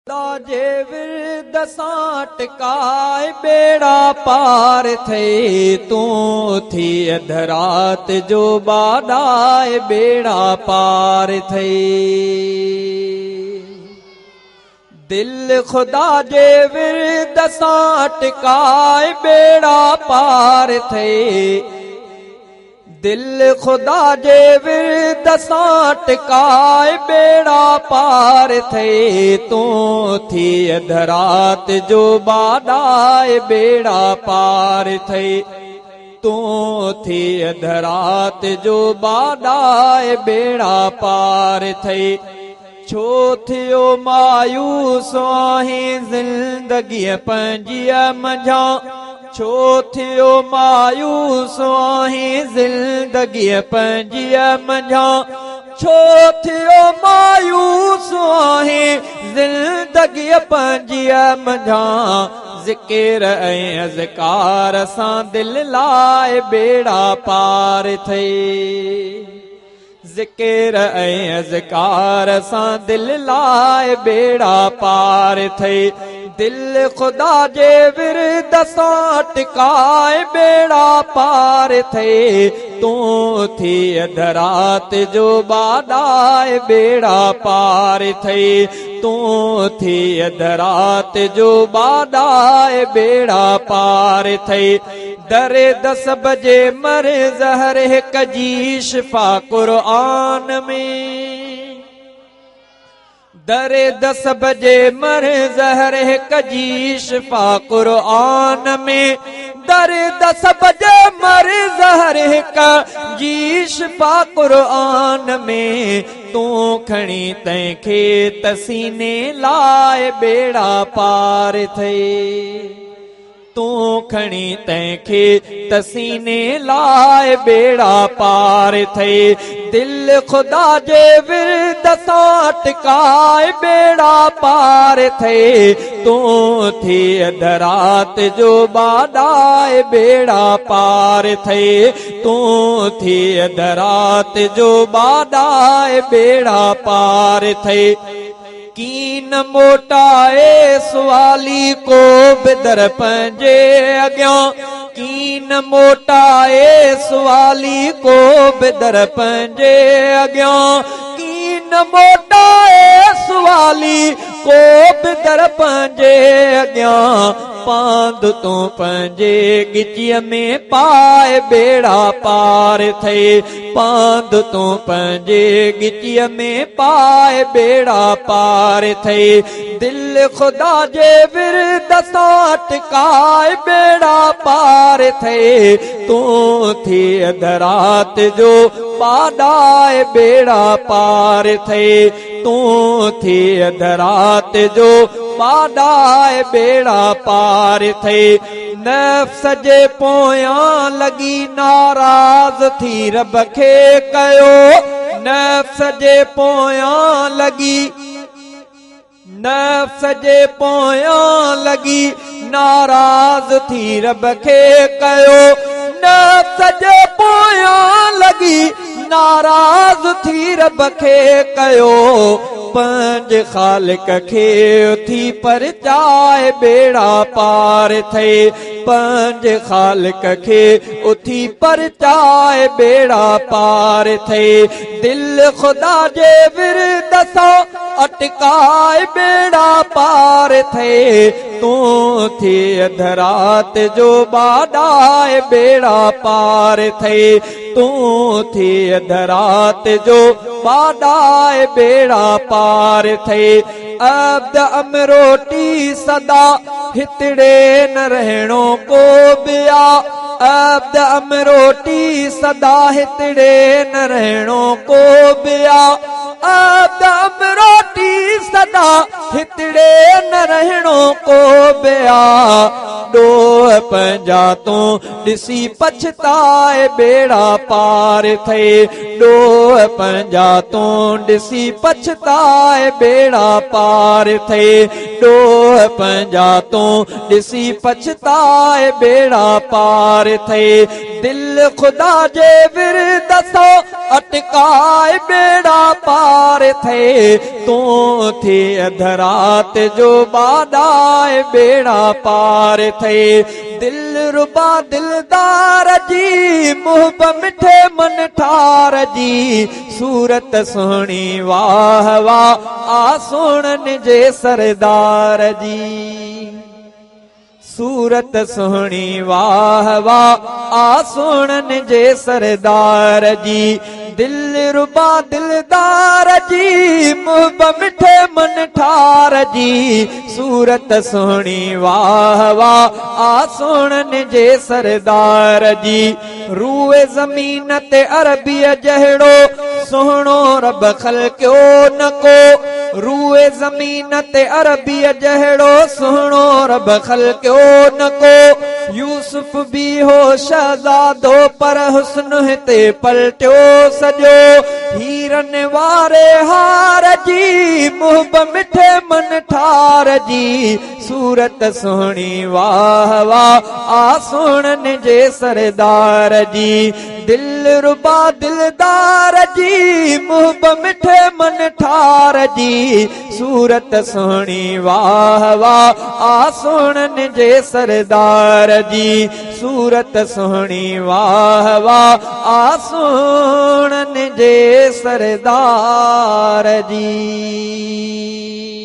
जे विरद सां टिकाए बेड़ा पार थे तूं थी अध रात जो बाडाए बेड़ा पार थे दिल खुदा जे विरद सां टिकाए बेड़ा पार थे दिल खुदा जे विरद सां टिकाए बेड़ा पार थे तूं थी अध रात जो बाडाए बेड़ा पार थे तूं थी अध रात जो बाडाए बेड़ा पार थे छो थियो मायूस आहीं ज़िंदगीअ पंहिंजीअ मंझां छो थियो मायूस आहीं ज़िंदगीअ पंहिंजीअ मंझां छो थियो मायूस आहीं ज़िंदगीअ पंहिंजीअ मंझां ज़िकिर ऐं अज़कार सां दिल लाइ बेड़ा पार थे ज़िकिर ऐं अज़कार सां दिल लाइ बेड़ा पार थे दिल खुदा जे विरद सां टिकाए बेड़ा पार थे तूं थी अध रात जो बाडाए बेड़ा पार थे तूं थी अध रात जो बाडाए बेड़ा पार थे दरे 10 बजे मर ज़हर हिक जी शिफा क़ुरआन में दरे 10 बजे मर ज़हर हिक जी शिफा क़ुरआन में दरे 10 बजे मर ज़हर हिक जी शिफा क़ुरआन में तूं खणी तंहिंखे तसीने लाइ बेड़ा पार थे तूं खणी तंहिंखे तसीने लाइ बेड़ा पार थे दिल खुदा जे विरद सां टिकाए बेड़ा पार थे तूं थी अध रात जो बाडाए बेड़ा पार थे तूं थी अध रात जो बाडाए बेड़ा पार थे कीन मोटाए सुवाली को बिदर पंहिंजे अॻियां कीन मोटाए सुवाली को बिदर पंहिंजे अॻियां कीन मोटाए सुवाली को बिदर पंहिंजे अॻियां पांद तूं पंहिंजे गिचीअ में पाए बेड़ा पार थे पांद तूं पंहिंजे गिचीअ में पाए बेड़ा पार थे दिल खुदा जे विरद सां टिकाए बेड़ा पार थे तूं थी अध रात जो बाडाए बेड़ा पार थे तूं थी अध रात जो बाडाए बेड़ा पार थे नफ्स जे पोयां लगी नाराज़ थी रब खे कयो नफ्स जे पोयां लगी नफ्स जे पोयां लगी नाराज़ थी रब खे कयो नफ्स जे पोयां लगी नाराज़ थी रब खे कयो पंज ख़ालिक खे उथी परचाए बेड़ा पार थे पंज ख़ालिक खे उथी परचाए बेड़ा पार थे दिल खुदा जे विरद सां अटकाए बेड़ा पार थे तूं थी अध रात जो बाडाए बेड़ा पार थे तूं थी अध रात जो बाडाए बेड़ा पार थे अब्द अमरोटी सदा हितड़े न रहणो को बिया अब्द अमरोटी सदा हितड़े न रहणो को बिया अब्द अमरोटी सदा हितड़े न रहणो को बिया डोह पंहिंजा तूं ॾिसी पछताए बेड़ा पार थे डोह पंहिंजा तूं ॾिसी पछताए बेड़ा पार थे डोह पंहिंजा तूं ॾिसी पछताए बेड़ा पार थे दिल खुदा जे विरद सो अटकाए बेड़ा पार थे तू थी अधरात जो बादाए बेड़ा पार थे दिल रुबा दिलदार जी मुहब मिठे मन ठार जी सूरत सोहणी वाह वाह आ सोहणन जे सरदार जी सूरत सोहणी वाह वाह आ सोहणन जे सरदार जी दिल रुबा दिलदार जी मुहब मिठे मन ठार जी सूरत सोहणी वाह वाह आ सोहणन जे सरदार जी रूए ज़मीन ते अरबीअ जहिड़ो सोहणो रब ख़ल्क़ियो न को रूए ज़मीन ते अरबीअ जहिड़ो सोहणो रब ख़ल्क़ियो न को यूसुफ भी हो शहज़ादो पर हुस्न हिते पलटियो सॼो हीरन वारे हार जी मुहब मिठे मन ठार जी सूरत सोहणी वाह वाह आ सोहणन जे सरदार जी दिल रुबा दिलदार जी मुहब मिठे मन ठार जी सूरत सोहणी वाह वाह आ सोहणन जे सरदार जी सूरत सोहणी वाह वाह आ सोहणन जे सरदार जी।